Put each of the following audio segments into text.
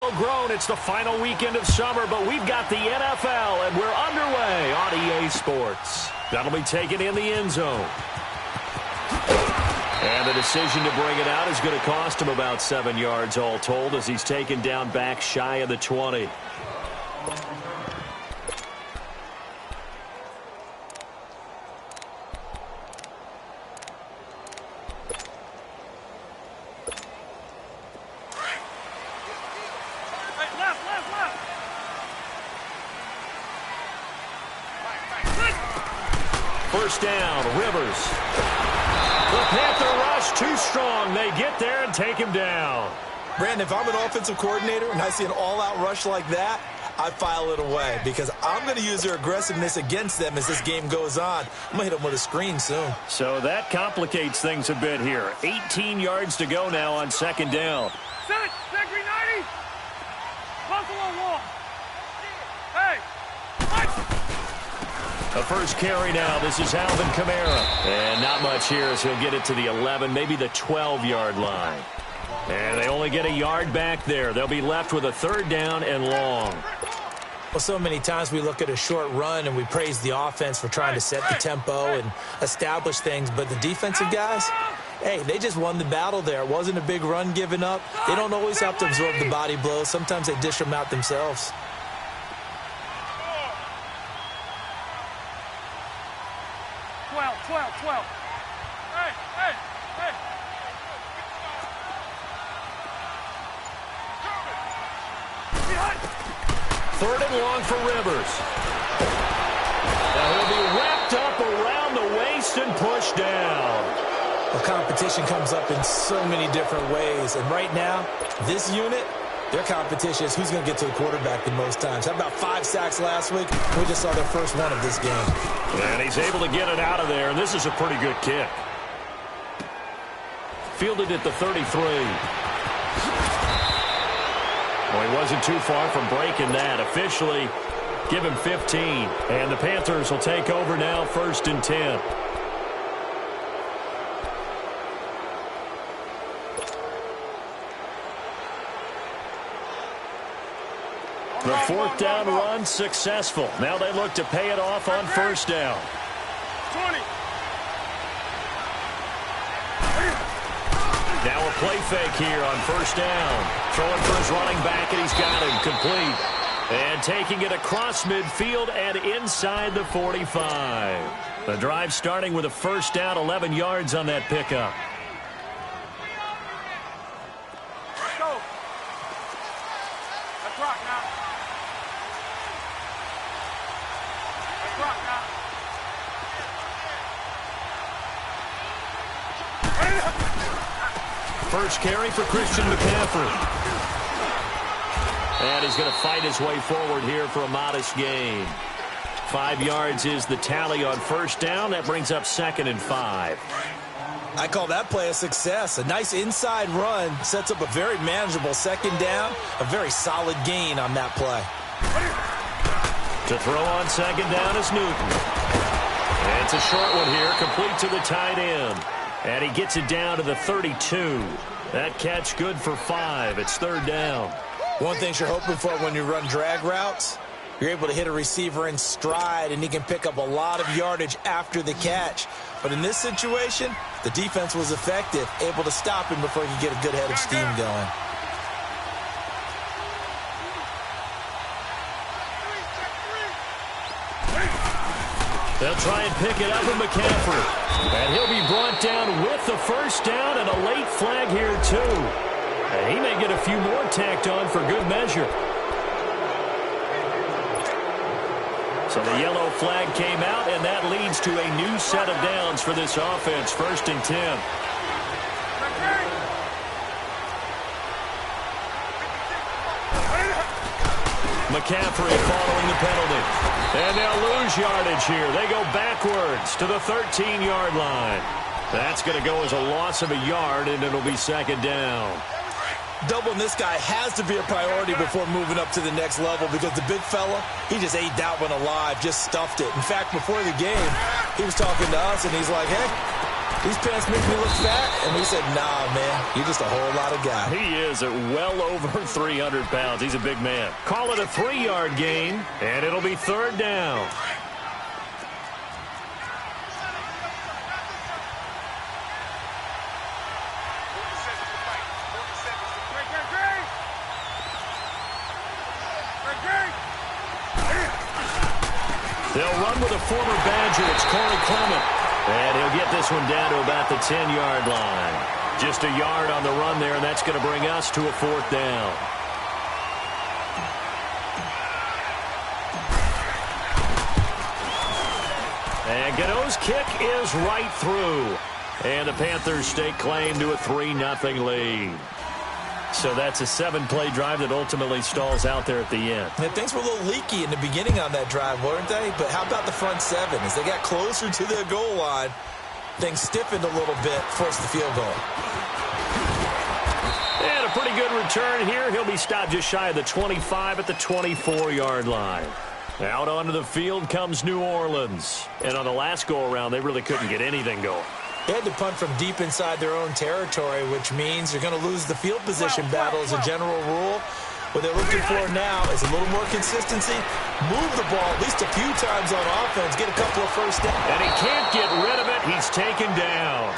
well grown. It's the final weekend of summer, but we've got the NFL, and we're underway on EA Sports. That'll be taken in the end zone. And the decision to bring it out is going to cost him about 7 yards all told as he's taken down back shy of the 20. First down, Rivers. The Panther rush too strong. They get there and take him down. Brandon, if I'm an offensive coordinator and I see an all-out rush like that, I file it away because I'm going to use their aggressiveness against them as this game goes on. I'm going to hit them with a screen soon. So that complicates things a bit here. 18 yards to go now on second down. Set, green 90. Buffalo wall. Hey. A first carry now. This is Alvin Kamara. And not much here as he'll get it to the 11, maybe the 12-yard line. And they only get a yard back there. They'll be left with a third down and long. Well, so many times we look at a short run and we praise the offense for trying to set the tempo and establish things. But the defensive guys, hey, they just won the battle there. It wasn't a big run given up. They don't always have to absorb the body blows. Sometimes they dish them out themselves. Third and long for Rivers. Now he'll be wrapped up around the waist and pushed down. Well, competition comes up in so many different ways. And right now, this unit, their competition is who's going to get to the quarterback the most times. How about 5 sacks last week? We just saw their first one of this game. And he's able to get it out of there, and this is a pretty good kick. Fielded at the 33. Well, he wasn't too far from breaking that. Officially, give him 15. And the Panthers will take over now, 1st and 10. The 4th down run successful. Now they look to pay it off on 1st down. 20. Now a play fake here on 1st down. Throwing for his running back, and he's got him complete. And taking it across midfield and inside the 45. The drive starting with a 1st down, 11 yards on that pickup. Let's go. Let's rock now. Let's rock now. First carry for Christian McCaffrey. And he's going to fight his way forward here for a modest gain. 5 yards is the tally on 1st down. That brings up 2nd and 5. I call that play a success. A nice inside run sets up a very manageable 2nd down. A very solid gain on that play. To throw on 2nd down is Newton. And it's a short one here, complete to the tight end. And he gets it down to the 32. That catch good for 5. It's 3rd down. One thing you're hoping for when you run drag routes, you're able to hit a receiver in stride, and he can pick up a lot of yardage after the catch. But in this situation, the defense was effective, able to stop him before he could get a good head of steam going. They'll try and pick it up with McCaffrey. And he'll be brought down with the 1st down and a late flag here, too. And he may get a few more tacked on for good measure. So the yellow flag came out, and that leads to a new set of downs for this offense. 1st and 10. McCaffrey following the penalty. And they'll lose yardage here. They go backwards to the 13-yard line. That's going to go as a loss of a yard, and it'll be 2nd down. Doubling this guy has to be a priority before moving up to the next level because the big fella, he just ate that one alive, just stuffed it. In fact, before the game, he was talking to us, and he's like, hey, These pants make me look fat. And we said, nah, man, you're just a whole lot of guy. He is at well over 300 pounds. He's a big man. Call it a 3-yard gain, and it'll be third down. They'll run with a former Badger. It's Corey Clement. And he'll get this one down to about the 10-yard line. Just a yard on the run there, and that's going to bring us to a fourth down. And Gano's kick is right through. And the Panthers stake claim to a 3-0 lead. So that's a 7-play drive that ultimately stalls out there at the end. Yeah, things were a little leaky in the beginning on that drive, weren't they? But how about the front seven? As they got closer to the goal line, things stiffened a little bit, forced the field goal. And a pretty good return here. He'll be stopped just shy of the 25 at the 24-yard line. Out onto the field comes New Orleans. And on the last go-around, they really couldn't get anything going. They had to punt from deep inside their own territory, which means you're going to lose the field position battle as a general rule. What they're looking for now is a little more consistency, move the ball at least a few times on offense, get a couple of first downs. And he can't get rid of it. He's taken down.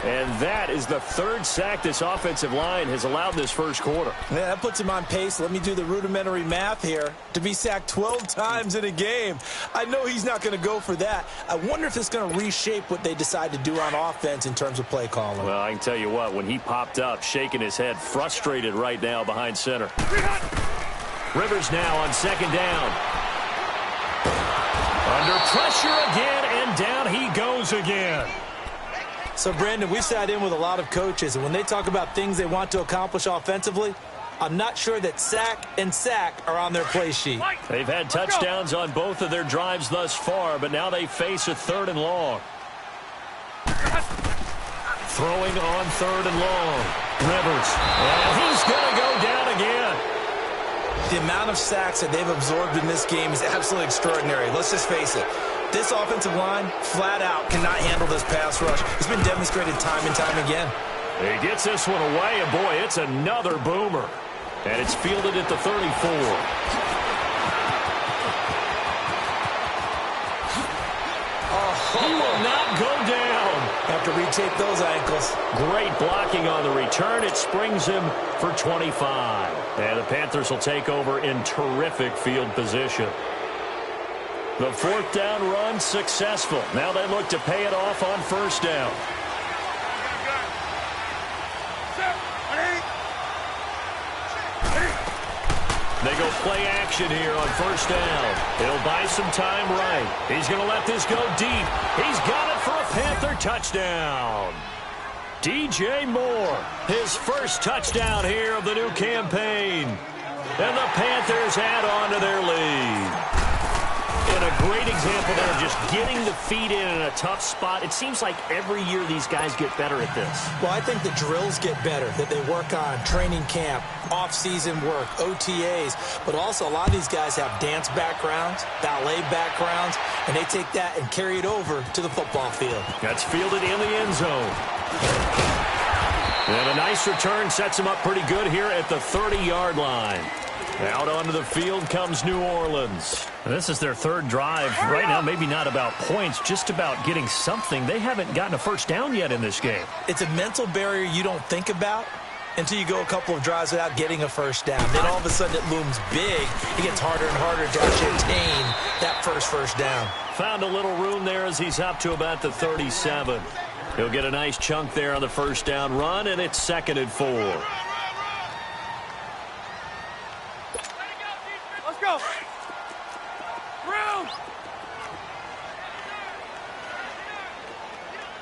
And that is the third sack this offensive line has allowed this first quarter. Yeah, that puts him on pace. Let me do the rudimentary math here. To be sacked 12 times in a game. I know he's not going to go for that. I wonder if it's going to reshape what they decide to do on offense in terms of play calling. Well, I can tell you what, when he popped up, shaking his head, frustrated right now behind center. Rivers now on second down. Under pressure again, and down he goes again. So, Brandon, we sat in with a lot of coaches, and when they talk about things they want to accomplish offensively, I'm not sure that sack and sack are on their play sheet. They've had touchdowns on both of their drives thus far, but now they face a 3rd and long. Throwing on 3rd and long. Rivers. And he's going to go down again. The amount of sacks that they've absorbed in this game is absolutely extraordinary. Let's just face it. This offensive line, flat out, cannot handle this pass rush. It's been demonstrated time and time again. He gets this one away, and boy, it's another boomer. And it's fielded at the 34. He will not go down. Have to retake those ankles. Great blocking on the return. It springs him for 25. And the Panthers will take over in terrific field position. The 4th down run successful. Now they look to pay it off on 1st down. They go play action here on 1st down. He'll buy some time right. He's going to let this go deep. He's got it for a Panther touchdown. DJ Moore, his first touchdown here of the new campaign. And the Panthers add on to their lead. And a great example there of just getting the feet in a tough spot. It seems like every year these guys get better at this. Well, I think the drills get better that they work on, training camp, off-season work, OTAs. But also a lot of these guys have dance backgrounds, ballet backgrounds, and they take that and carry it over to the football field. That's fielded in the end zone. And a nice return sets him up pretty good here at the 30-yard line. Out onto the field comes New Orleans. This is their 3rd drive. Right now, maybe not about points, just about getting something. They haven't gotten a first down yet in this game. It's a mental barrier you don't think about until you go a couple of drives without getting a first down. Then all of a sudden it looms big. It gets harder and harder to actually attain that first down. Found a little room there as he's up to about the 37. He'll get a nice chunk there on the 1st down run, and it's 2nd and 4. Let's go. Round.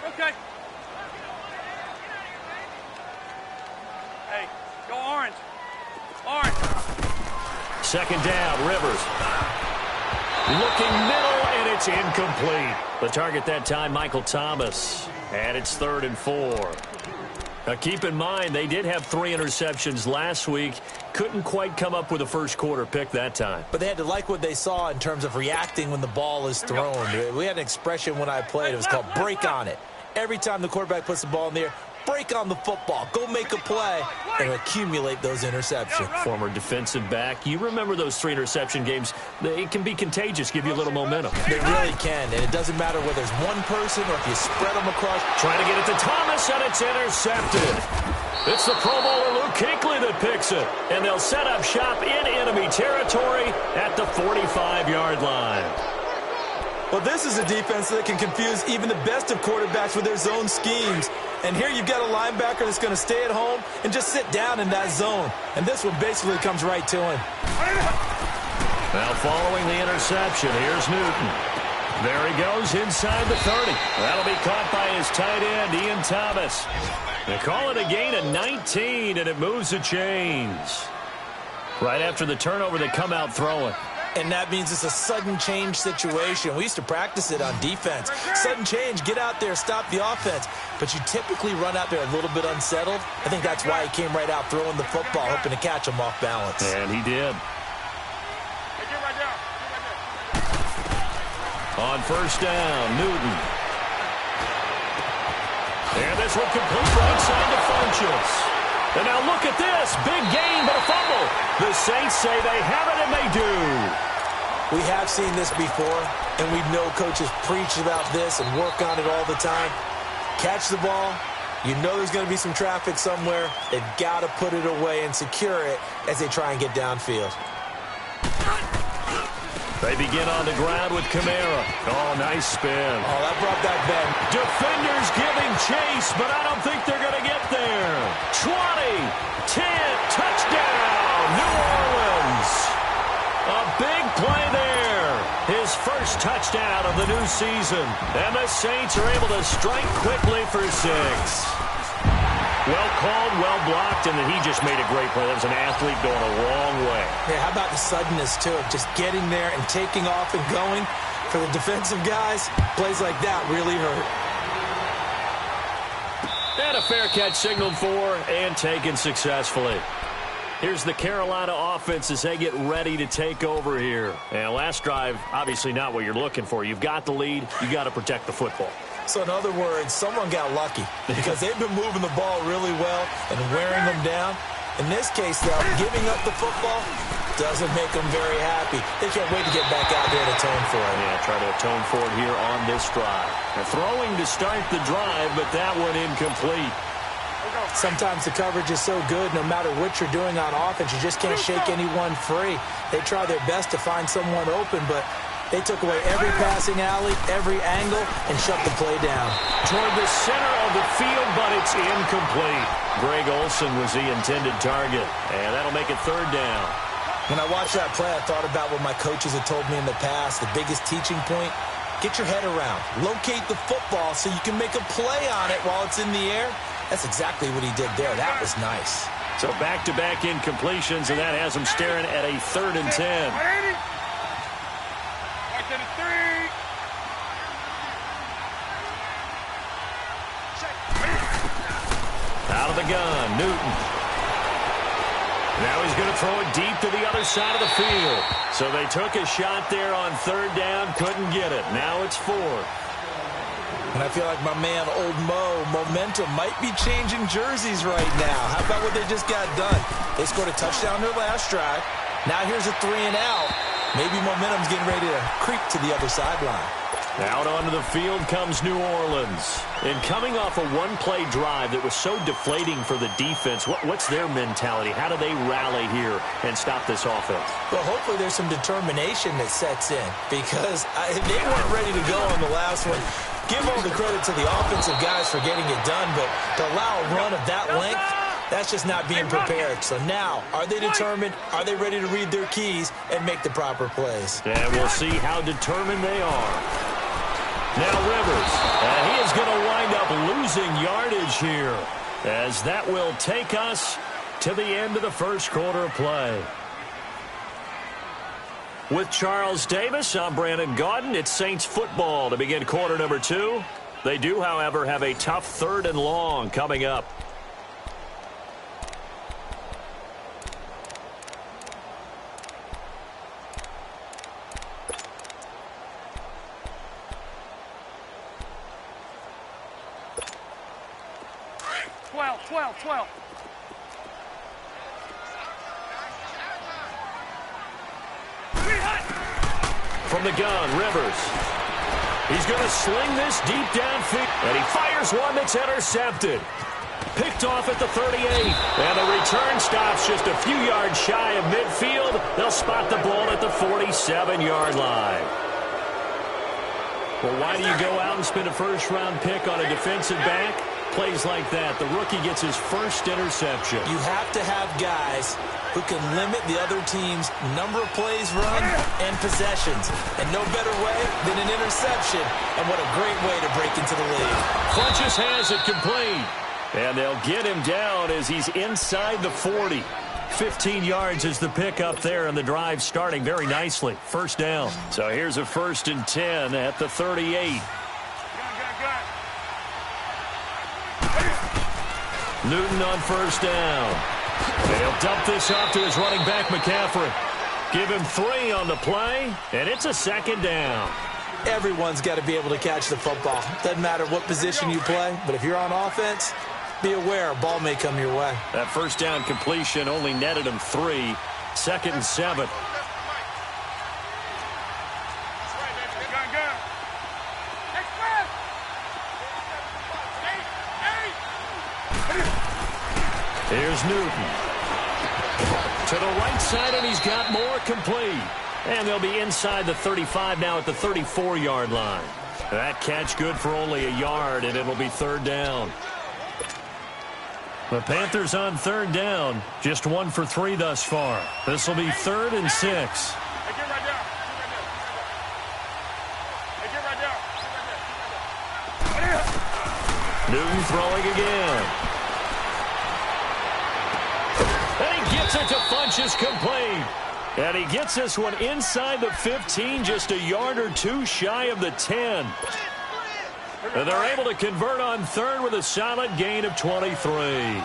Okay. Hey, go orange. Orange. 2nd down, Rivers. Looking middle, and it's incomplete. The target that time, Michael Thomas. And it's 3rd and 4. Now, keep in mind, they did have 3 interceptions last week. Couldn't quite come up with a first quarter pick that time. But they had to like what they saw in terms of reacting when the ball is thrown. We had an expression when I played. It was called break on it. Every time the quarterback puts the ball in the air, break on the football, go make a play, and accumulate those interceptions. Former defensive back, you remember those 3 interception games. It can be contagious, give you a little momentum. They really can, and it doesn't matter whether it's one person or if you spread them across. Trying to get it to Thomas, and it's intercepted. It's the Pro Bowler Luke Kuechly that picks it, and they'll set up shop in enemy territory at the 45-yard line. Well, this is a defense that can confuse even the best of quarterbacks with their zone schemes. And here you've got a linebacker that's going to stay at home and just sit down in that zone. And this one basically comes right to him. Now following the interception, here's Newton. There he goes inside the 30. That'll be caught by his tight end, Ian Thomas. They call it a gain of 19, and it moves the chains. Right after the turnover, they come out throwing. And that means it's a sudden change situation. We used to practice it on defense. Sudden change, get out there, stop the offense. But you typically run out there a little bit unsettled. I think that's why he came right out throwing the football, hoping to catch him off balance. And he did. On first down, Newton. And this one complete right side to Funchess. And now look at this. Big gain, but a fumble. The Saints say they have it, and they do. We have seen this before, and we know coaches preach about this and work on it all the time. Catch the ball. You know there's going to be some traffic somewhere. They've got to put it away and secure it as they try and get downfield. They begin on the ground with Kamara. Oh, nice spin. Oh, that brought that bend. Defenders giving chase, but I don't think they're going to get there. 20, 10, touchdown, New Orleans. A big play there. His first touchdown of the new season. And the Saints are able to strike quickly for 6. Well called, well blocked, and then he just made a great play. That was an athlete going a long way. Yeah, how about the suddenness, too, of just getting there and taking off and going? For the defensive guys, plays like that really hurt. And a fair catch signaled for and taken successfully. Here's the Carolina offense as they get ready to take over here. And last drive, obviously not what you're looking for. You've got the lead. You've got to protect the football. So in other words, someone got lucky because they've been moving the ball really well and wearing them down. In this case, though, giving up the football doesn't make them very happy. They can't wait to get back out there and atone for it. Yeah, try to atone for it here on this drive. They're throwing to start the drive, but that one incomplete. Sometimes the coverage is so good, no matter what you're doing on offense, you just can't shake anyone free. They try their best to find someone open, but they took away every passing alley, every angle, and shut the play down. Toward the center of the field, but it's incomplete. Greg Olsen was the intended target, and that'll make it 3rd down. When I watched that play, I thought about what my coaches had told me in the past. The biggest teaching point, get your head around. Locate the football so you can make a play on it while it's in the air. That's exactly what he did there. That was nice. So back-to-back incompletions, and that has him staring at a 3rd and 10. Out of the gun, Newton. Now he's going to throw it deep to the other side of the field. So they took a shot there on 3rd down, couldn't get it. Now it's 4th. And I feel like my man, Old Mo, momentum might be changing jerseys right now. How about what they just got done? They scored a touchdown their last drive. Now here's a 3 and out. Maybe momentum's getting ready to creep to the other sideline. Out onto the field comes New Orleans. And coming off a one-play drive that was so deflating for the defense, what's their mentality? How do they rally here and stop this offense? Well, hopefully there's some determination that sets in because they weren't ready to go on the last one. Give all the credit to the offensive guys for getting it done, but to allow a run of that length, that's just not being prepared. So now, are they determined? Are they ready to read their keys and make the proper plays? And we'll see how determined they are. Now Rivers, he is going to wind up losing yardage here, as that will take us to the end of the first quarter of play. With Charles Davis, I'm Brandon Gaudin. It's Saints football to begin quarter number 2. They do, however, have a tough 3rd and long coming up. 12. From the gun, Rivers. He's going to sling this deep downfield, and he fires one that's intercepted. Picked off at the 38, and the return stops just a few yards shy of midfield. They'll spot the ball at the 47-yard line. Well, why do you go out and spend a first-round pick on a defensive back? Plays like that, the rookie gets his first interception. You have to have guys who can limit the other team's number of plays run and possessions. And no better way than an interception. And what a great way to break into the lead. Funches has it complete. And they'll get him down as he's inside the 40. 15 yards is the pickup there, and the drive starting very nicely. First down. So here's a 1st and 10 at the 38. Newton on first down. They'll dump this off to his running back, McCaffrey. Give him 3 on the play, and it's a 2nd down. Everyone's got to be able to catch the football. Doesn't matter what position you play, but if you're on offense, be aware a ball may come your way. That first down completion only netted him 3. 2nd and 7. Here's Newton. To the right side, and he's got more complete. And they'll be inside the 35 now at the 34-yard line. That catch good for only a yard, and it'll be 3rd down. The Panthers on 3rd down. Just 1 for 3 thus far. This will be 3rd and 6. Hey, get right there. Newton throwing again. And he gets it to Funches complete. And he gets this one inside the 15, just a yard or 2 shy of the 10. And they're able to convert on 3rd with a solid gain of 23. Hey,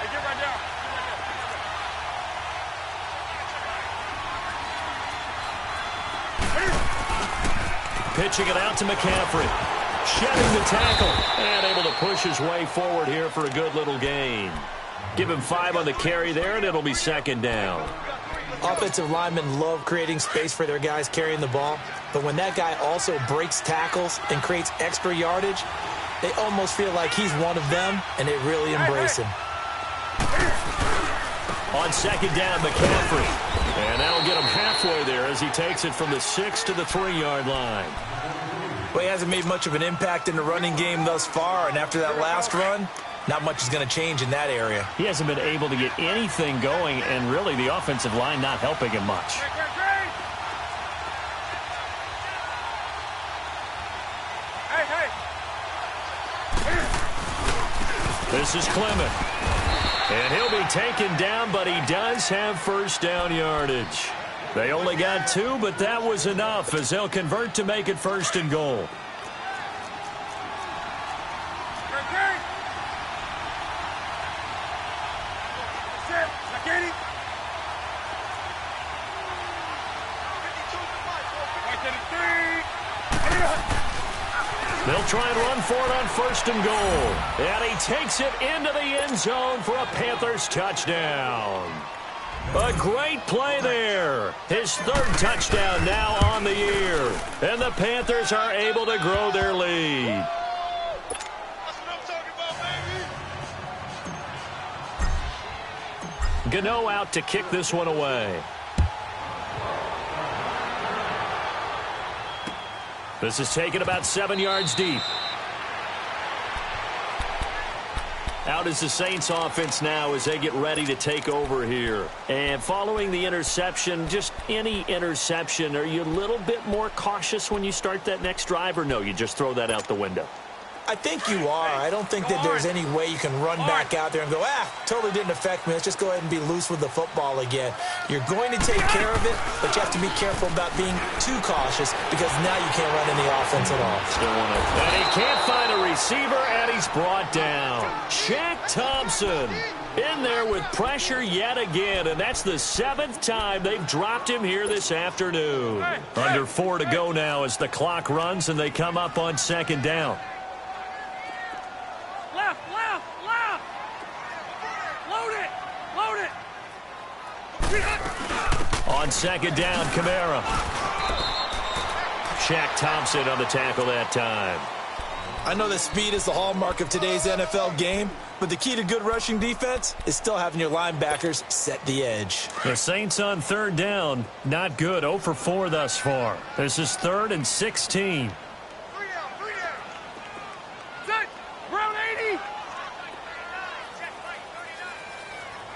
get right there. Pitching it out to McCaffrey. Shedding the tackle. And able to push his way forward here for a good little gain. Give him 5 on the carry there, and it'll be 2nd down. Offensive linemen love creating space for their guys carrying the ball. But when that guy also breaks tackles and creates extra yardage, they almost feel like he's one of them, and they really embrace him. On 2nd down, McCaffrey. And that'll get him halfway there as he takes it from the 6 to the 3-yard line. Well, he hasn't made much of an impact in the running game thus far, and after that last run, not much is going to change in that area. He hasn't been able to get anything going, and really the offensive line not helping him much. This is Clement. And he'll be taken down, but he does have first down yardage. They only got 2, but that was enough as they'll convert to make it 1st and goal. They'll try and run for it on 1st and goal. And he takes it into the end zone for a Panthers touchdown. A great play there. His 3rd touchdown now on the year. And the Panthers are able to grow their lead. Gano out to kick this one away. This is taken about 7 yards deep. Out is the Saints offense now as they get ready to take over here. And following the interception, just any interception, are you a little bit more cautious when you start that next drive, or no, you just throw that out the window? I think you are. I don't think that there's any way you can run back out there and go, totally didn't affect me. Let's just go ahead and be loose with the football again. You're going to take care of it, but you have to be careful about being too cautious because now you can't run any offense at all. And he can't find a receiver, and he's brought down. Shaq Thompson in there with pressure yet again, and that's the 7th time they've dropped him here this afternoon. Under 4 to go now as the clock runs, and they come up on 2nd down. On second down, Kamara. Shaq Thompson on the tackle that time. I know that speed is the hallmark of today's NFL game, but the key to good rushing defense is still having your linebackers set the edge. The Saints on third down, not good. 0 for 4 thus far. This is 3rd and 16. Set. Round 80.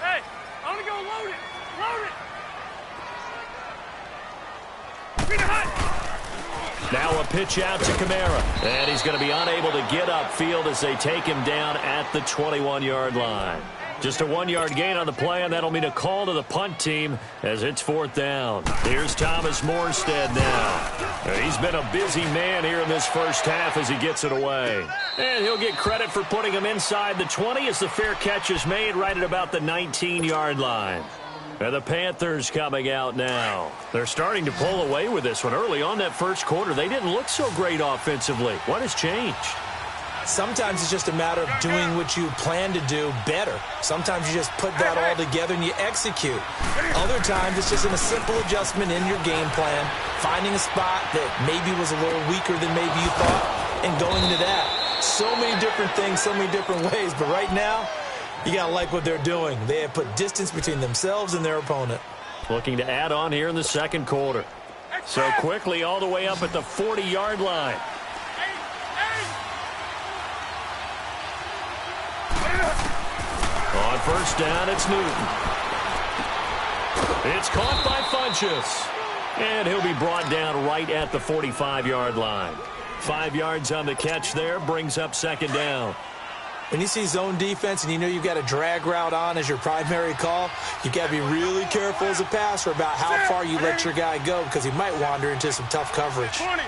Hey, I want to go load it. Load it. Beat it hot. Now a pitch out to Kamara. And he's going to be unable to get upfield as they take him down at the 21-yard line. Just a 1-yard gain on the play, and that'll mean a call to the punt team as it's 4th down. Here's Thomas Morstead now. He's been a busy man here in this first half as he gets it away. And he'll get credit for putting him inside the 20 as the fair catch is made right at about the 19-yard line. And the Panthers coming out now. They're starting to pull away with this one. Early on that first quarter, they didn't look so great offensively. What has changed? Sometimes it's just a matter of doing what you plan to do better. Sometimes you just put that all together and you execute. Other times it's just a simple adjustment in your game plan, finding a spot that maybe was a little weaker than maybe you thought, and going to that. So many different things, so many different ways, but right now, you got to like what they're doing. They have put distance between themselves and their opponent. Looking to add on here in the second quarter. So quickly all the way up at the 40-yard line. On first down, it's Newton. It's caught by Funchess. And he'll be brought down right at the 45-yard line. 5 yards on the catch there, brings up second down. When you see zone defense and you know you've got a drag route on as your primary call, you've got to be really careful as a passer about how far you let your guy go because he might wander into some tough coverage. 20.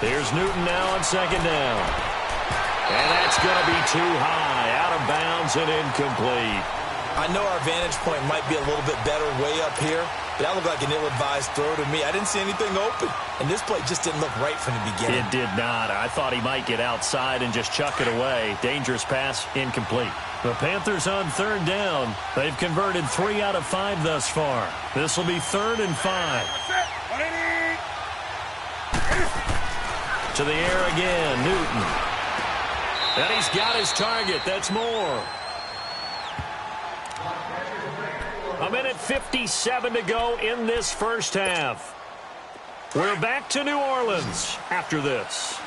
Here's Newton now on second down. And that's going to be too high, out of bounds and incomplete. I know our vantage point might be a little bit better way up here, but that looked like an ill-advised throw to me. I didn't see anything open, and this play just didn't look right from the beginning. It did not. I thought he might get outside and just chuck it away. Dangerous pass, incomplete. The Panthers on third down. They've converted 3 out of 5 thus far. This will be 3rd and 5. To the air again, Newton. And he's got his target. That's more. 1:57 to go in this first half. We're back to New Orleans after this.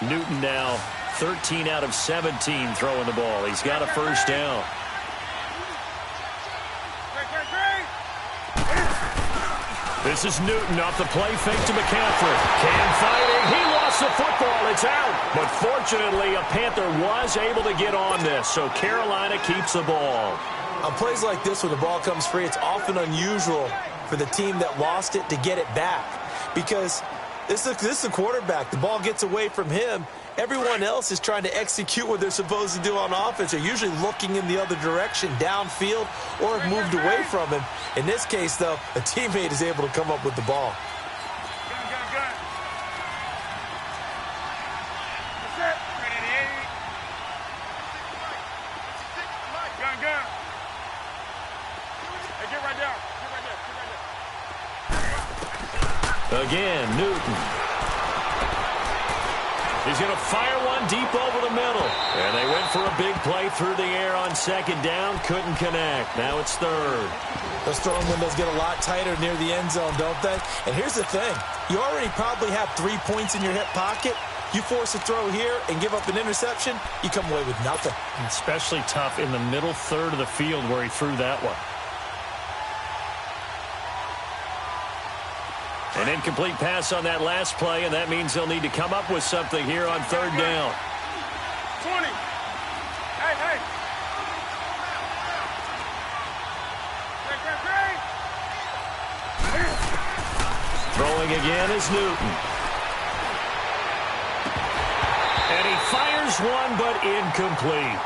Newton now 13 out of 17 throwing the ball. He's got a first down. This is Newton off the play fake to McCaffrey. Cam fighting. He lost the football. It's out. But fortunately, a Panther was able to get on this, so Carolina keeps the ball. On plays like this, when the ball comes free, it's often unusual for the team that lost it to get it back because this is the quarterback. The ball gets away from him. Everyone else is trying to execute what they're supposed to do on offense. They're usually looking in the other direction, downfield, or have moved away from him. In this case, though, a teammate is able to come up with the ball. Again, Newton. He's going to fire one deep over the middle. And they went for a big play through the air on second down. Couldn't connect. Now it's 3rd. Those throwing windows get a lot tighter near the end zone, don't they? And here's the thing. You already probably have 3 points in your hip pocket. You force a throw here and give up an interception, you come away with nothing. Especially tough in the middle third of the field where he threw that one. An incomplete pass on that last play, and that means they'll need to come up with something here on third down. 20. Hey. Throwing again is Newton. And he fires one, but incomplete.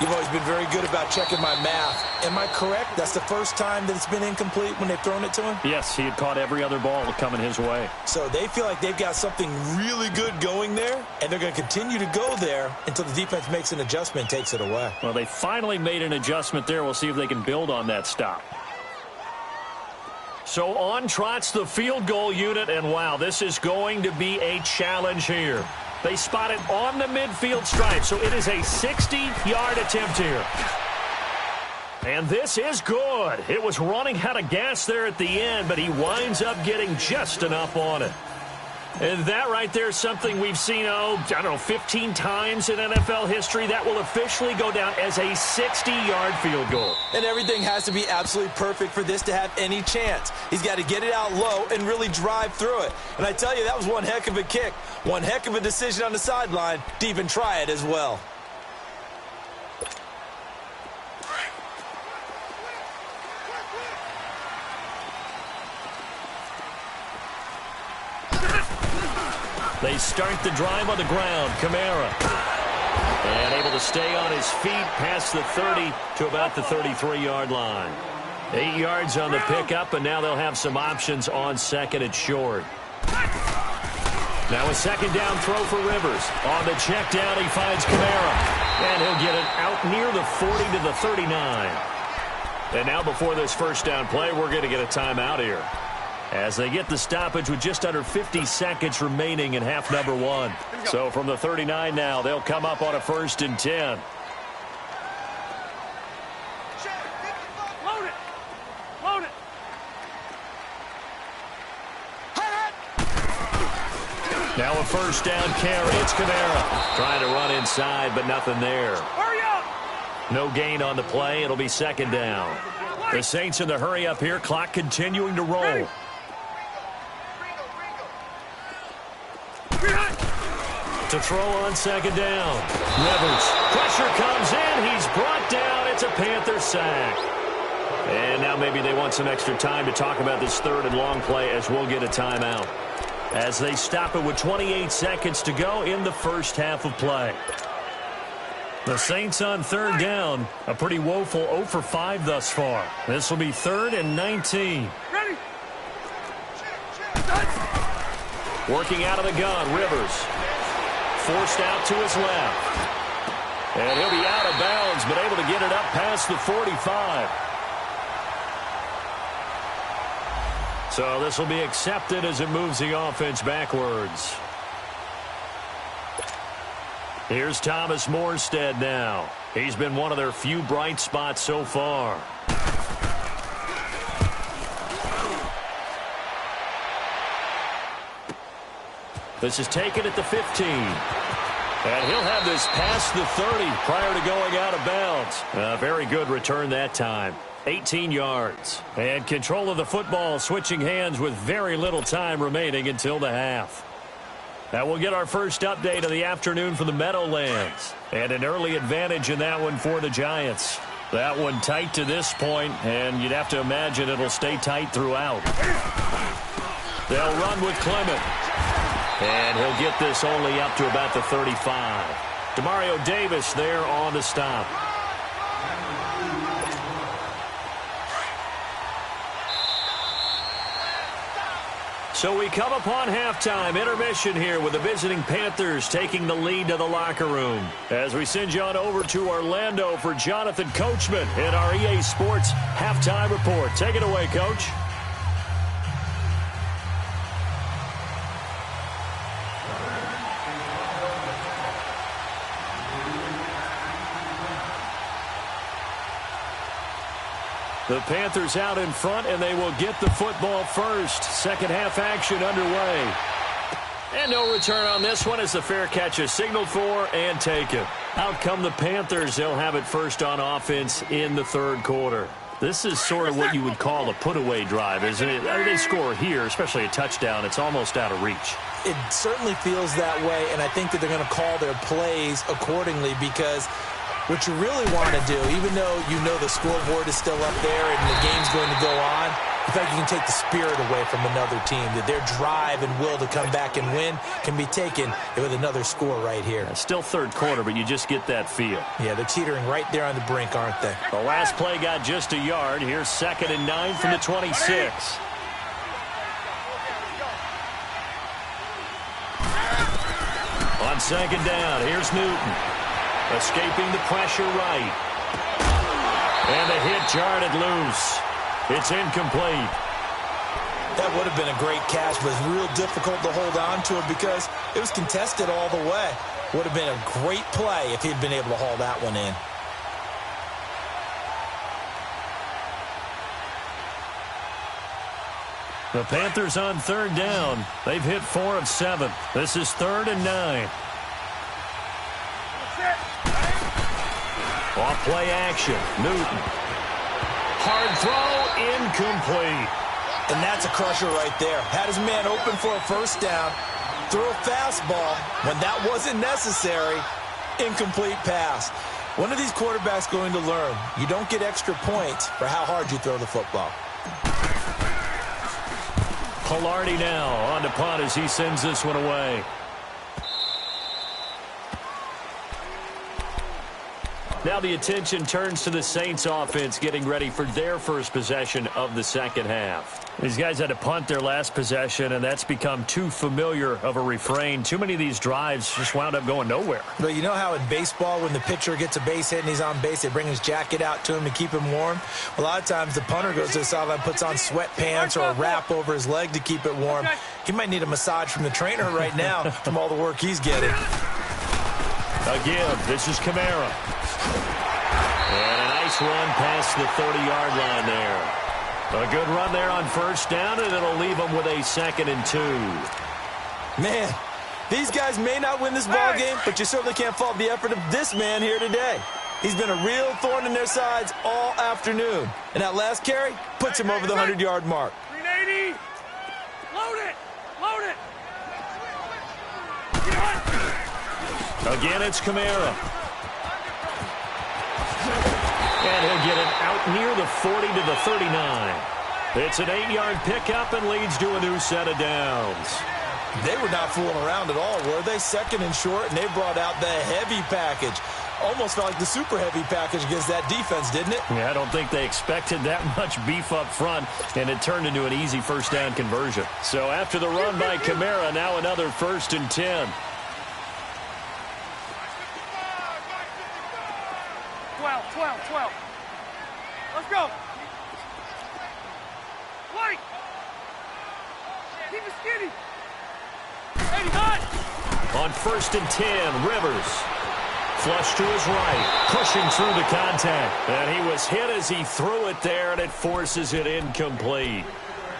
You've always been very good about checking my math. Am I correct? That's the first time that it's been incomplete when they've thrown it to him? Yes, he had caught every other ball coming his way. So they feel like they've got something really good going there, and they're going to continue to go there until the defense makes an adjustment and takes it away. Well, they finally made an adjustment there. We'll see if they can build on that stop. So on trots the field goal unit, and wow, this is going to be a challenge here. They spot it on the midfield stripe, so it is a 60-yard attempt here. And this is good. It was running out of gas there at the end, but he winds up getting just enough on it. And that right there is something we've seen, 15 times in NFL history. That will officially go down as a 60-yard field goal. And everything has to be absolutely perfect for this to have any chance. He's got to get it out low and really drive through it. And I tell you, that was one heck of a kick. One heck of a decision on the sideline to even try it as well. They start the drive on the ground. Kamara. And able to stay on his feet past the 30 to about the 33-yard line. 8 yards on the pickup, and now they'll have some options on second and short. Now a second down throw for Rivers. On the check down, he finds Kamara. And he'll get it out near the 40 to the 39. And now before this first down play, we're going to get a timeout here, as they get the stoppage with just under 50 seconds remaining in half number one. So from the 39 now, they'll come up on a 1st and 10. Load it! Load it! Now a first down carry. It's Kamara trying to run inside, but nothing there. Hurry up! No gain on the play. It'll be second down. The Saints in the hurry up here. Clock continuing to roll. To throw on second down. Rivers. Pressure comes in. He's brought down. It's a Panther sack. And now maybe they want some extra time to talk about this third and long play, as we'll get a timeout, as they stop it with 28 seconds to go in the first half of play. The Saints on third down. A pretty woeful 0 for 5 thus far. This will be 3rd and 19. Ready? Working out of the gun, Rivers. Forced out to his left. And he'll be out of bounds, but able to get it up past the 45. So this will be accepted as it moves the offense backwards. Here's Thomas Morstead now. He's been one of their few bright spots so far. This is taken at the 15. And he'll have this past the 30 prior to going out of bounds. A very good return that time. 18 yards. And control of the football, switching hands with very little time remaining until the half. Now we'll get our first update of the afternoon from the Meadowlands. And an early advantage in that one for the Giants. That one tight to this point, and you'd have to imagine it'll stay tight throughout. They'll run with Clement. And he'll get this only up to about the 35. Demario Davis there on the stop. So we come upon halftime, intermission here with the visiting Panthers taking the lead to the locker room. As we send you on over to Orlando for Jonathan Coachman in our EA Sports Halftime Report. Take it away, Coach. The Panthers out in front, and they will get the football first. Second half action underway. And no return on this one as the fair catch is signaled for and taken. Out come the Panthers. They'll have it first on offense in the third quarter. This is sort of what you would call a put-away drive, isn't it? I mean, they score here, especially a touchdown. It's almost out of reach. It certainly feels that way, and I think that they're going to call their plays accordingly, because what you really want to do, even though you know the scoreboard is still up there and the game's going to go on, You feel like you can take the spirit away from another team, that their drive and will to come back and win can be taken with another score right here. It's still third quarter, but you just get that feel. Yeah, they're teetering right there on the brink, aren't they? The last play got just a yard. Here's 2nd and 9 from the 26. On 2nd down, here's Newton. Escaping the pressure right. And the hit jarred it loose. It's incomplete. That would have been a great catch, but it's real difficult to hold on to it because it was contested all the way. Would have been a great play if he'd been able to haul that one in. The Panthers on 3rd down. They've hit 4 of 7. This is 3rd and 9. Off play action. Newton. Hard throw, incomplete. And that's a crusher right there. Had his man open for a first down. Threw a fastball when that wasn't necessary. Incomplete pass. When are these quarterbacks going to learn? You don't get extra points for how hard you throw the football. Pilardi now on to punt as he sends this one away. Now the attention turns to the Saints offense getting ready for their first possession of the second half. These guys had to punt their last possession, and that's become too familiar of a refrain. Too many of these drives just wound up going nowhere. But you know how in baseball when the pitcher gets a base hit and he's on base, they bring his jacket out to him to keep him warm? A lot of times the punter goes to the sideline, puts on sweatpants or a wrap over his leg to keep it warm. He might need a massage from the trainer right now from all the work he's getting. Again, this is Kamara. And a nice run past the 30-yard line there. A good run there on first down, and it'll leave them with a 2nd and 2. Man, these guys may not win this ball game, but you certainly can't fault the effort of this man here today. He's been a real thorn in their sides all afternoon. And that last carry puts him over the 100-yard mark. 380. Load it. Load it. Again, it's Kamara. And he'll get it out near the 40 to the 39. It's an 8-yard pickup and leads to a new set of downs. They were not fooling around at all, were they? 2nd and short, and they brought out the heavy package. Almost felt like the super heavy package against that defense, didn't it? Yeah, I don't think they expected that much beef up front, and it turned into an easy first down conversion. So after the run by Kamara, now another 1st and 10. 12. Let's go. White. Keep it skinny. Hey, hot. On 1st and 10, Rivers. Flush to his right, pushing through the contact. And he was hit as he threw it there, and it forces it incomplete.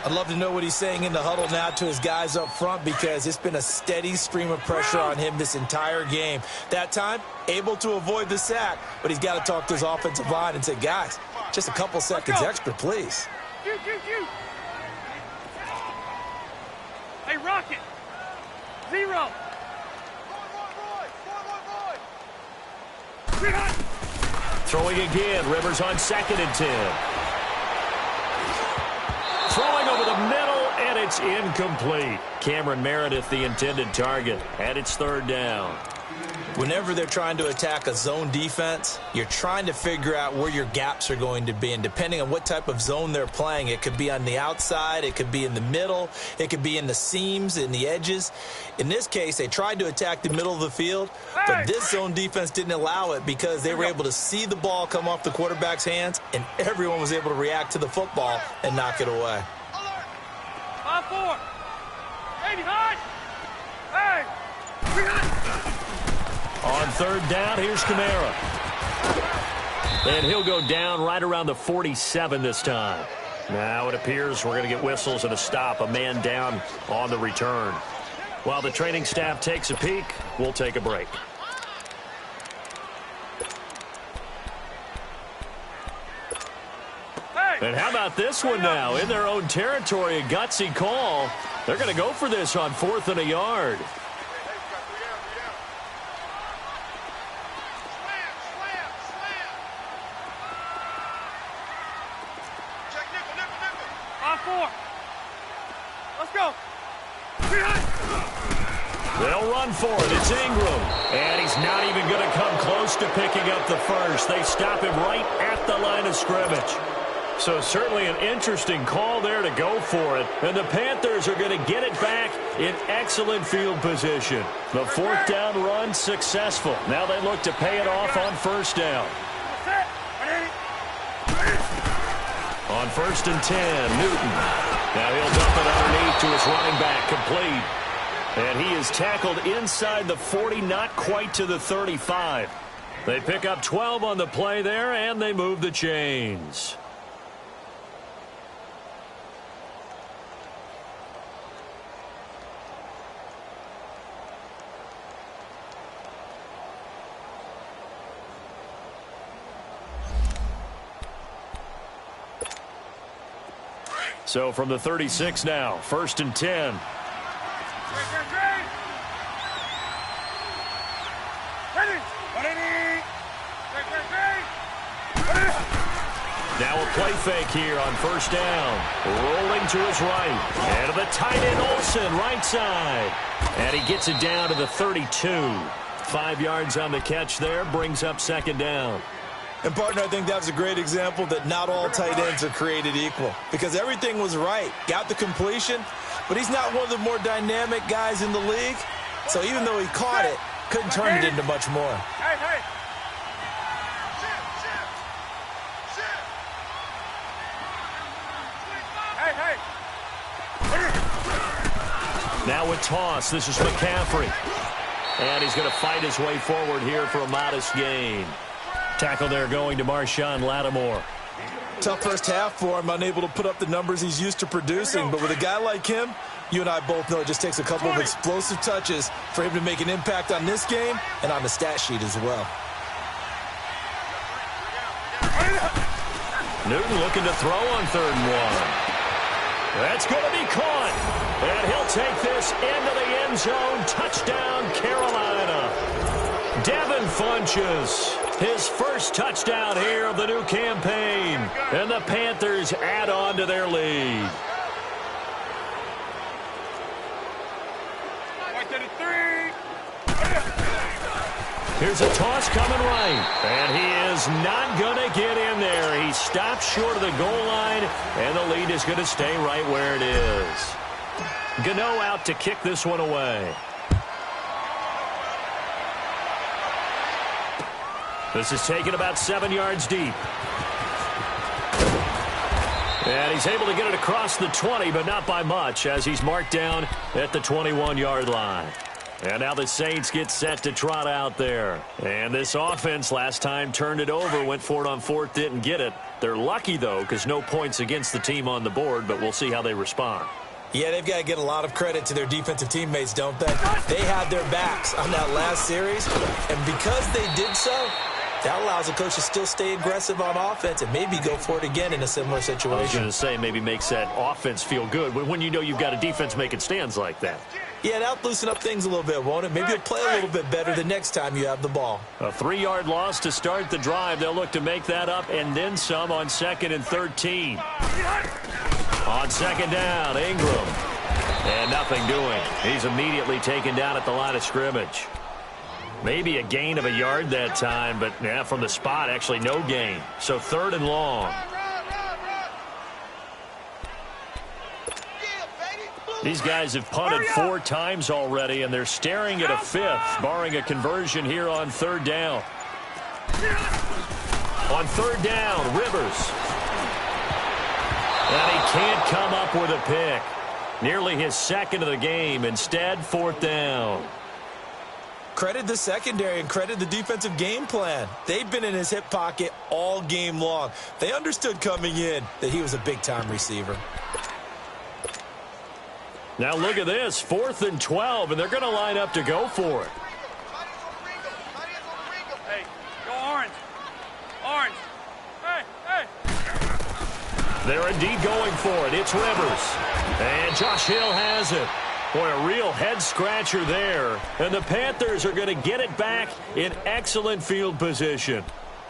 I'd love to know what he's saying in the huddle now to his guys up front because it's been a steady stream of pressure on him this entire game. That time, able to avoid the sack, but he's got to talk to his offensive line and say, guys, just a couple seconds extra, please. You. Hey, Rocket. 0. Throwing again, Rivers on 2nd and 10. Throwing over the middle, and it's incomplete. Cameron Meredith, the intended target, and it's 3rd down. Whenever they're trying to attack a zone defense, you're trying to figure out where your gaps are going to be. And depending on what type of zone they're playing, it could be on the outside, it could be in the middle, it could be in the seams, in the edges. In this case, they tried to attack the middle of the field, but this zone defense didn't allow it because they were able to see the ball come off the quarterback's hands, and everyone was able to react to the football and knock it away. 5-4. 80 high. Hey. On 3rd down, here's Kamara. And he'll go down right around the 47 this time. Now it appears we're going to get whistles and a stop, a man down on the return. While the training staff takes a peek, we'll take a break. And how about this one now? In their own territory, a gutsy call. They're going to go for this on 4th and a yard. 4. Let's go. They'll run for it. It's Ingram. And he's not even going to come close to picking up the first. They stop him right at the line of scrimmage. So certainly an interesting call there to go for it. And the Panthers are going to get it back in excellent field position. The fourth down run successful. Now they look to pay it off on first down. On 1st and 10, Newton. Now he'll dump it underneath to his running back, complete. And he is tackled inside the 40, not quite to the 35. They pick up 12 on the play there, and they move the chains. So from the 36 now, 1st and 10. Now a play fake here on first down. Rolling to his right. And to the tight end, Olsen, right side. And he gets it down to the 32. 5 yards on the catch there, brings up 2nd down. And, partner, I think that was a great example that not all tight ends are created equal. Because everything was right. Got the completion, but he's not one of the more dynamic guys in the league. So even though he caught it, couldn't turn it into much more. Now with toss, this is McCaffrey. And he's going to fight his way forward here for a modest gain. Tackle there going to Marshawn Lattimore. Tough first half for him, unable to put up the numbers he's used to producing. But with a guy like him, you and I both know it just takes a couple of explosive touches for him to make an impact on this game and on the stat sheet as well. Newton looking to throw on 3rd and 1. That's going to be caught. And he'll take this into the end zone. Touchdown, Carolina. Devin Funchess, his first touchdown here of the new campaign. And the Panthers add on to their lead. Here's a toss coming right. And he is not going to get in there. He stops short of the goal line, and the lead is going to stay right where it is. Gano out to kick this one away. This is taken about 7 yards deep. And he's able to get it across the 20, but not by much, as he's marked down at the 21-yard line. And now the Saints get set to trot out there. And this offense last time turned it over, went for it on 4th, didn't get it. They're lucky, though, because no points against the team on the board, but we'll see how they respond. Yeah, they've got to get a lot of credit to their defensive teammates, don't they? They had their backs on that last series, and because they did so, that allows the coach to still stay aggressive on offense and maybe go for it again in a similar situation. I was going to say maybe makes that offense feel good when you know you've got a defense making stands like that. Yeah, that'll loosen up things a little bit, won't it? Maybe you'll play a little bit better the next time you have the ball. A 3-yard loss to start the drive. They'll look to make that up and then some on 2nd and 13. On 2nd down, Ingram. And nothing doing. He's immediately taken down at the line of scrimmage. Maybe a gain of a yard that time, but yeah, from the spot, actually no gain. So 3rd and long. These guys have punted 4 times already, and they're staring at a 5th, barring a conversion here on 3rd down. On 3rd down, Rivers. And he can't come up with a pick. Nearly his 2nd of the game. Instead, 4th down. Credit the secondary and credit the defensive game plan. They've been in his hip pocket all game long. They understood coming in that he was a big-time receiver. Now look at this, 4th and 12, and they're going to line up to go for it. Hey, go orange. Orange. Hey. They're indeed going for it. It's Rivers. And Josh Hill has it. Boy, a real head-scratcher there. And the Panthers are going to get it back in excellent field position.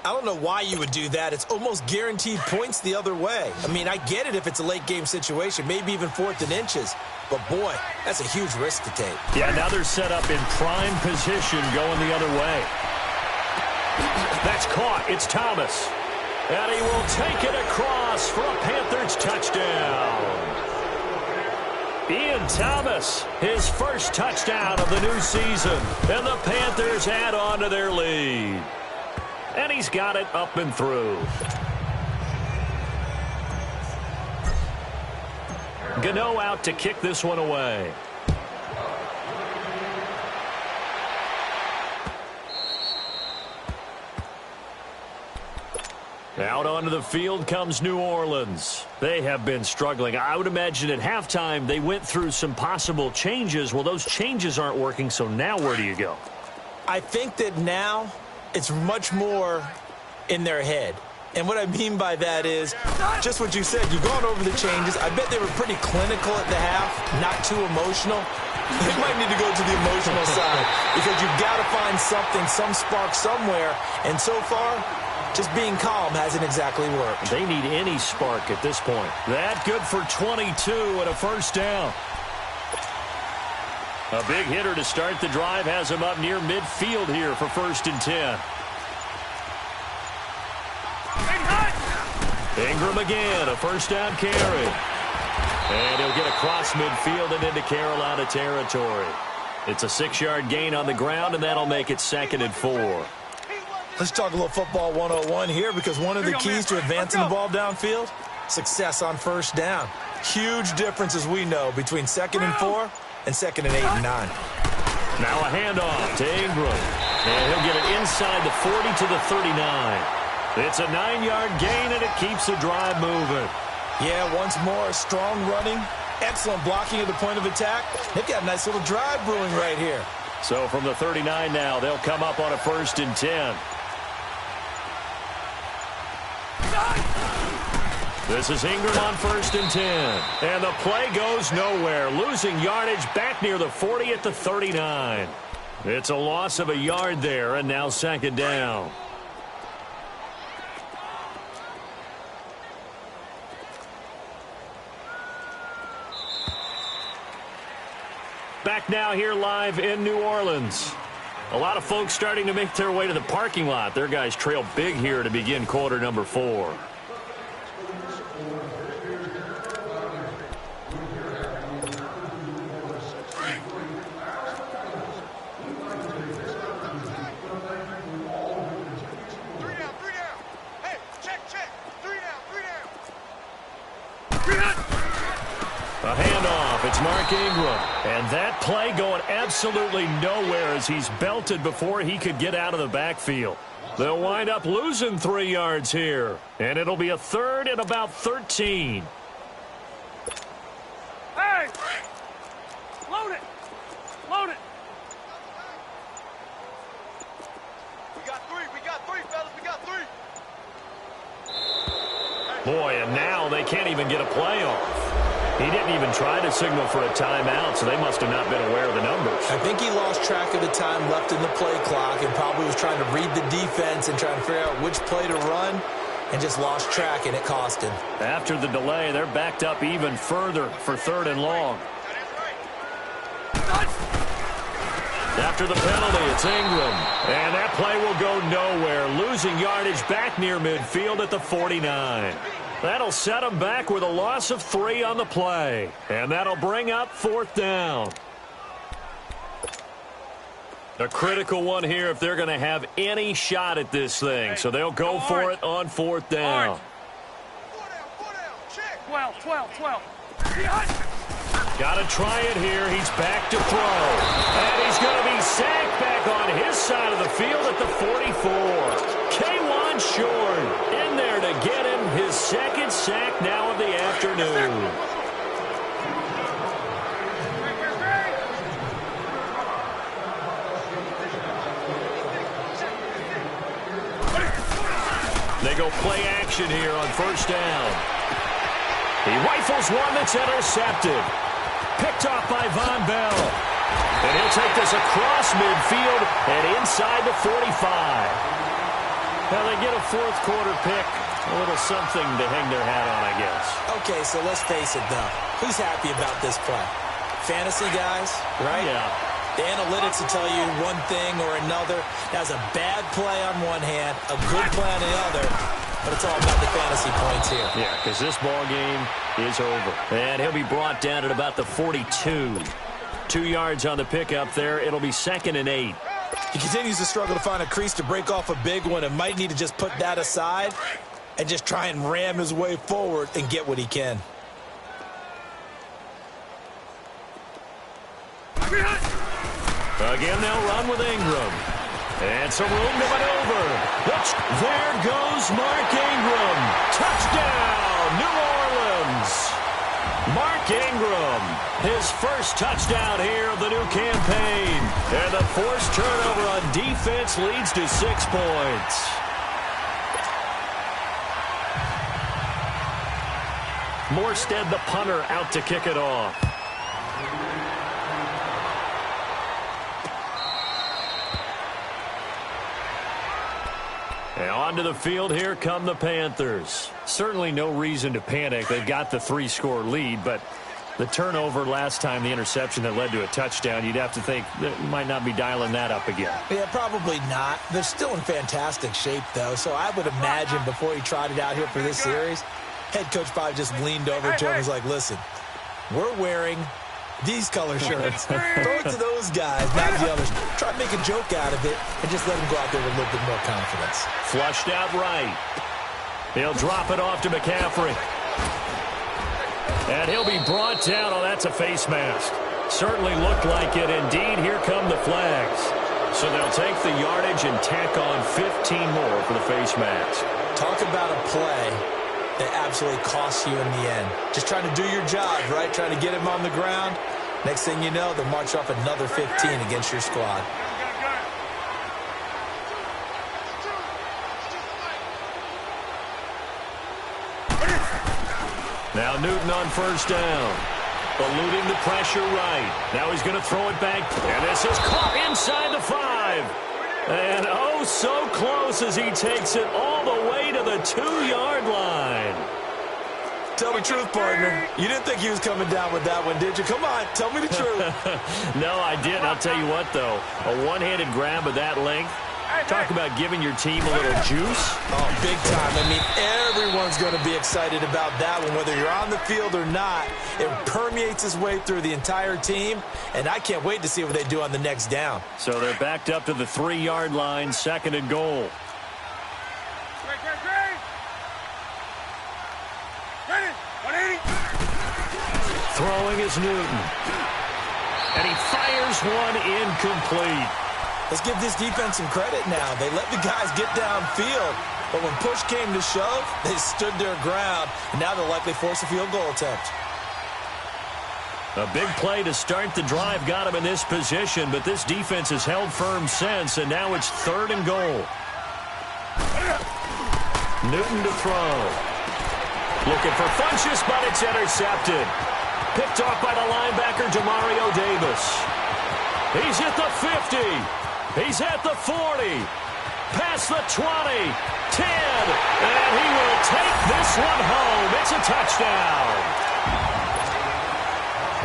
I don't know why you would do that. It's almost guaranteed points the other way. I mean, I get it if it's a late-game situation, maybe even 4th and inches. But, boy, that's a huge risk to take. Yeah, now they're set up in prime position going the other way. That's caught. It's Thomas. And he will take it across for a Panthers touchdown. Ian Thomas, his first touchdown of the new season. And the Panthers add on to their lead. And he's got it up and through. Gano out to kick this one away. Out onto the field comes New Orleans. They have been struggling. I would imagine at halftime they went through some possible changes. Well, those changes aren't working, so now where do you go? I think that now it's much more in their head. And what I mean by that is just what you said. You've gone over the changes. I bet they were pretty clinical at the half, not too emotional. They might need to go to the emotional side because you've got to find something, some spark somewhere. And so far, just being calm hasn't exactly worked. They need any spark at this point. That good for 22 and a first down. A big hitter to start the drive has him up near midfield here for 1st and 10. Ingram again, a first down carry. And he'll get across midfield and into Carolina territory. It's a 6-yard gain on the ground, and that'll make it 2nd and 4. Let's talk a little football 101 here because one of the keys to advancing the ball downfield, success on first down. Huge difference, as we know, between 2nd and 4 and 2nd and 8 and 9. Now a handoff to Ingram. And he'll get it inside the 40 to the 39. It's a 9-yard gain, and it keeps the drive moving. Yeah, once more, strong running, excellent blocking at the point of attack. They've got a nice little drive brewing right here. So from the 39 now, they'll come up on a 1st and 10. This is Ingram on 1st and 10. And the play goes nowhere. Losing yardage back near the 40 at the 39. It's a loss of a yard there, and now 2nd down. Back now here live in New Orleans. A lot of folks starting to make their way to the parking lot. Their guys trail big here to begin quarter number 4. A handoff. It's Mark Ingram. And that play going absolutely nowhere as he's belted before he could get out of the backfield. They'll wind up losing 3 yards here. And it'll be a 3rd and about 13. Hey! Load it! Load it! We got three, fellas. We got 3. Boy, and now they can't even get a play off. He didn't even try to signal for a timeout, so they must have not been aware of the numbers. I think he lost track of the time left in the play clock and probably was trying to read the defense and trying to figure out which play to run and just lost track, and it cost him. After the delay, they're backed up even further for 3rd and long. After the penalty, it's Ingram. And that play will go nowhere, losing yardage back near midfield at the 49. That'll set them back with a loss of 3 on the play. And that'll bring up 4th down. A critical one here if they're going to have any shot at this thing. So they'll go for it on 4th down. 12. Got to try it here. He's back to throw. And he's going to be sacked back on his side of the field at the 44. K'Wan Short in there to get him his 2nd sack now of the afternoon. They go play action here on 1st down. He rifles one that's intercepted. Picked off by Von Bell. And he'll take this across midfield and inside the 45. Well, they get a fourth quarter pick. A little something to hang their hat on, I guess. Okay, so let's face it, though. Who's happy about this play? Fantasy guys, right? Yeah. The analytics will tell you one thing or another. That's a bad play on one hand, a good play on the other, but it's all about the fantasy points here. Yeah, because this ball game is over. And he'll be brought down at about the 42. 2 yards on the pickup there. It'll be 2nd and 8. He continues to struggle to find a crease to break off a big one and might need to just put that aside and just try and ram his way forward and get what he can. Again, they'll run with Ingram. And some room to maneuver. There goes Mark Ingram. Touchdown, New Orleans. Mark Ingram, his first touchdown here of the new campaign. And the forced turnover on defense leads to 6 points. Morstead, the punter, out to kick it off. And onto the field, here come the Panthers. Certainly no reason to panic. They've got the 3-score lead, but the turnover last time, the interception that led to a touchdown, you'd have to think that might not be dialing that up again. Yeah, probably not. They're still in fantastic shape, though, so I would imagine before he trotted out here for this series, head coach probably just leaned over to him and was like, listen, we're wearing these color shirts. Throw it to those guys, not the others. Try to make a joke out of it and just let him go out there with a little bit more confidence. Flushed out right. He'll drop it off to McCaffrey. And he'll be brought down. Oh, that's a face mask. Certainly looked like it. Indeed, here come the flags. So they'll take the yardage and tack on 15 more for the face mask. Talk about a play that absolutely costs you in the end. Just trying to do your job, right? Trying to get him on the ground. Next thing you know, they'll march off another 15 against your squad. Now Newton on first down. Eluding the pressure right. Now he's going to throw it back. And this is caught inside the 5. And oh, so close as he takes it all the way to the 2-yard line. Tell the truth, partner. You didn't think he was coming down with that one, did you? Come on, tell me the truth. No, I didn't. I'll tell you what, though. A one-handed grab of that length. Talk about giving your team a little juice. Oh, big time. I mean, everyone's going to be excited about that one, whether you're on the field or not. It permeates its way through the entire team, and I can't wait to see what they do on the next down. So they're backed up to the 3-yard line, 2nd and goal. Throwing is Newton. And he fires one incomplete. Let's give this defense some credit now. They let the guys get downfield, but when push came to shove, they stood their ground, and now they'll likely force a field goal attempt. A big play to start the drive got him in this position, but this defense has held firm since, and now it's 3rd and goal. Newton to throw. Looking for Funchess, but it's intercepted. Picked off by the linebacker, Demario Davis. He's at the 50. He's at the 40. Past the 20. 10. And he will take this one home. It's a touchdown.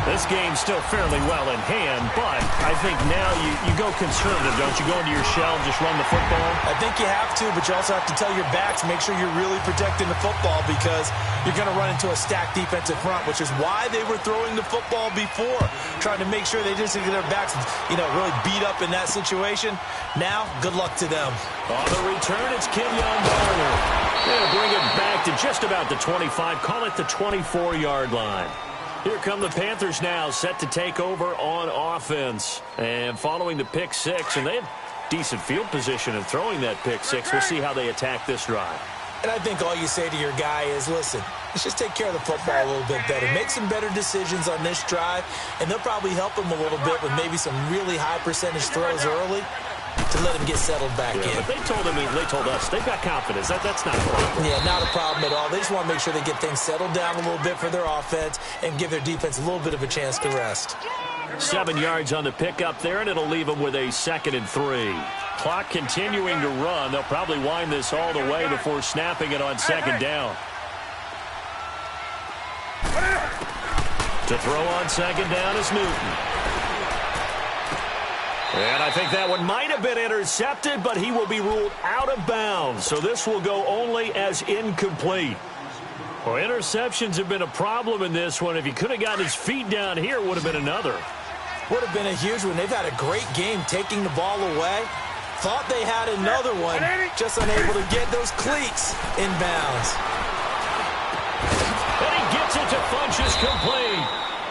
This game's still fairly well in hand, but I think now you go conservative, don't you? Go into your shell, just run the football? I think you have to, but you also have to tell your backs, make sure you're really protecting the football because you're going to run into a stacked defensive front, which is why they were throwing the football before, trying to make sure they didn't get their backs, really beat up in that situation. Now, good luck to them. On the return, it's Kenyon Barner. They'll bring it back to just about the 25, call it the 24-yard line. Here come the Panthers now, set to take over on offense. And following the pick 6, and they have decent field position in throwing that pick 6. We'll see how they attack this drive. And I think all you say to your guy is, listen, let's just take care of the football a little bit better. Make some better decisions on this drive, and they'll probably help him a little bit with maybe some really high percentage throws early to let him get settled back in. But they told us, they've got confidence. That's not a problem. Yeah, not a problem at all. They just want to make sure they get things settled down a little bit for their offense and give their defense a little bit of a chance to rest. 7 yards on the pickup there, and it'll leave them with a 2nd and 3. Clock continuing to run. They'll probably wind this all the way before snapping it on second down. To throw on second down is Newton. And I think that one might have been intercepted, but he will be ruled out of bounds. So this will go only as incomplete. Well, interceptions have been a problem in this one. If he could have gotten his feet down here, it would have been another. Would have been a huge one. They've had a great game taking the ball away. Thought they had another one, just unable to get those cleats in bounds. And he gets it to Funchess complete.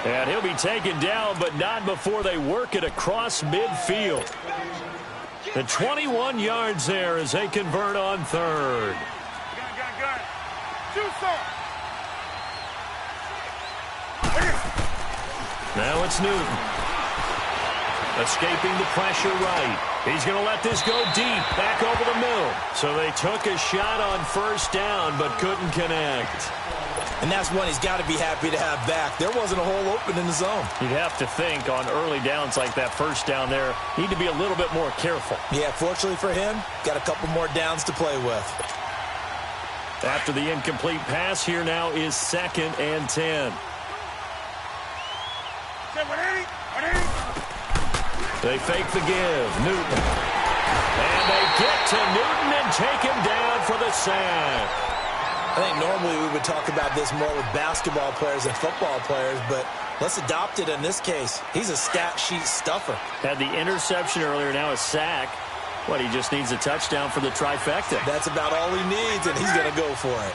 And he'll be taken down, but not before they work it across midfield. The 21 yards there as they convert on third. Gun. Shoot some. Now it's Newton. Escaping the pressure right. He's going to let this go deep, back over the middle. So they took a shot on first down, but couldn't connect. And that's one he's got to be happy to have back. There wasn't a hole open in the zone. You'd have to think on early downs like that first down there, need to be a little bit more careful. Yeah, fortunately for him, got a couple more downs to play with. After the incomplete pass, here now is 2nd and 10. They fake the give. Newton. And they get to Newton and take him down for the sack. I think normally we would talk about this more with basketball players and football players, but let's adopt it in this case. He's a stat sheet stuffer. Had the interception earlier, now a sack. What, he just needs a touchdown for the trifecta. That's about all he needs, and he's going to go for it.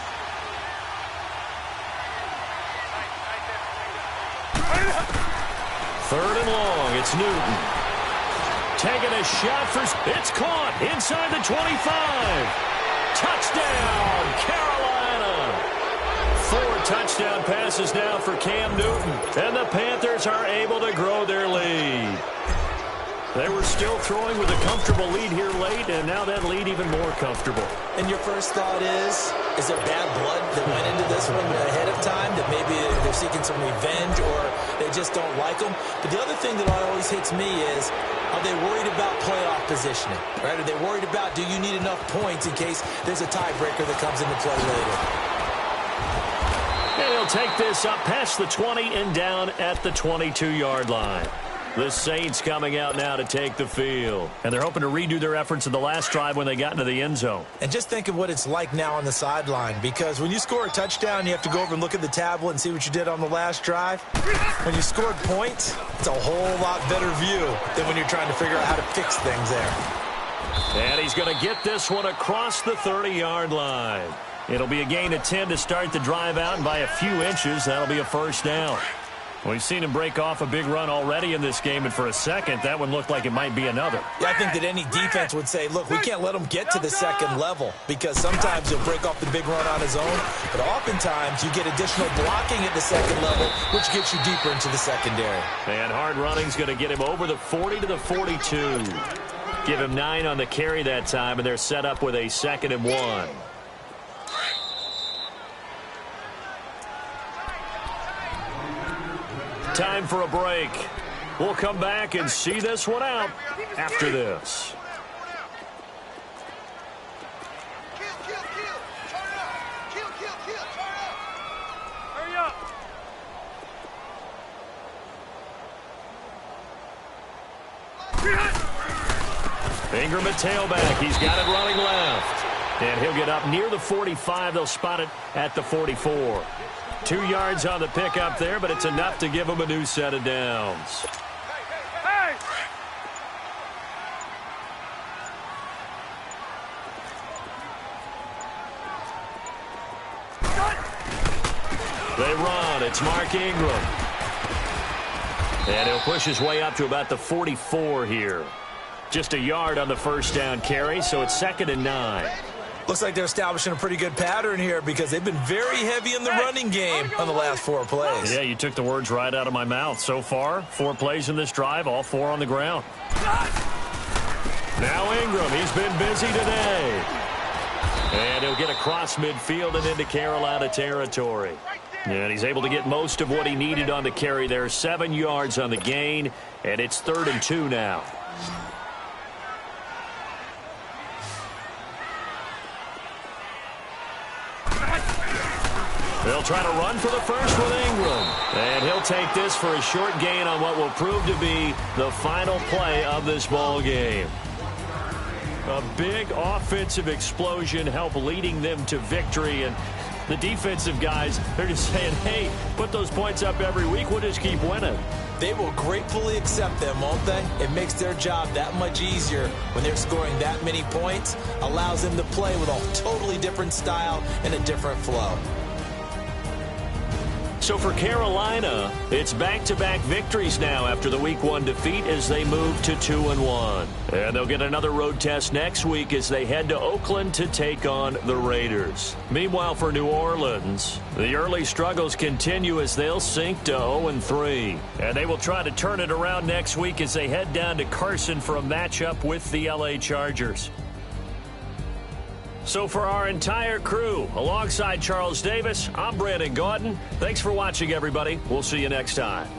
Third and long, it's Newton. Taking a shot for... It's caught inside the 25. Touchdown, Carolina. 4 touchdown passes now for Cam Newton. And the Panthers are able to grow their lead. They were still throwing with a comfortable lead here late, and now that lead even more comfortable. And your first thought is there bad blood that went into this one ahead of time, that maybe they're seeking some revenge or they just don't like them? But the other thing that always hits me is, are they worried about playoff positioning? Right? Are they worried about, do you need enough points in case there's a tiebreaker that comes into play later? And he'll take this up past the 20 and down at the 22-yard line. The Saints coming out now to take the field. And they're hoping to redo their efforts in the last drive when they got into the end zone. And just think of what it's like now on the sideline, because when you score a touchdown, you have to go over and look at the tablet and see what you did on the last drive. When you scored points, it's a whole lot better view than when you're trying to figure out how to fix things there. And he's going to get this one across the 30-yard line. It'll be a gain of 10 to start the drive out, and by a few inches, that'll be a first down. We've seen him break off a big run already in this game, and for a second, that one looked like it might be another. Yeah, I think that any defense would say, look, we can't let him get to the second level, because sometimes he'll break off the big run on his own, but oftentimes you get additional blocking at the second level, which gets you deeper into the secondary. And hard running's going to get him over the 40 to the 42. Give him 9 on the carry that time, and they're set up with a 2nd and 1. Time for a break. We'll come back and see this one out after this. Kill. Turn up. Kill. Turn up. Hurry up. Ingram at tailback. He's got it running left. And he'll get up near the 45. They'll spot it at the 44. 2 yards on the pickup there, but it's enough to give them a new set of downs. Hey! They run. It's Mark Ingram. And he'll push his way up to about the 44 here. Just a yard on the first down carry, so it's 2nd and 9. Looks like they're establishing a pretty good pattern here, because they've been very heavy in the running game on the last 4 plays. Yeah, you took the words right out of my mouth. So far, 4 plays in this drive, all 4 on the ground. Now Ingram, he's been busy today. And he'll get across midfield and into Carolina territory. And he's able to get most of what he needed on the carry there. 7 yards on the gain, and it's 3rd and 2 now. They'll try to run for the first with Ingram. And he'll take this for a short gain on what will prove to be the final play of this ball game. A big offensive explosion helped leading them to victory. And the defensive guys, they're just saying, hey, put those points up every week. We'll just keep winning. They will gratefully accept them, won't they? It makes their job that much easier when they're scoring that many points. Allows them to play with a totally different style and a different flow. So for Carolina, it's back-to-back victories now after the Week 1 defeat as they move to 2-1. And they'll get another road test next week as they head to Oakland to take on the Raiders. Meanwhile, for New Orleans, the early struggles continue as they'll sink to 0-3. And they will try to turn it around next week as they head down to Carson for a matchup with the LA Chargers. So for our entire crew, alongside Charles Davis, I'm Brandon Gaudin. Thanks for watching, everybody. We'll see you next time.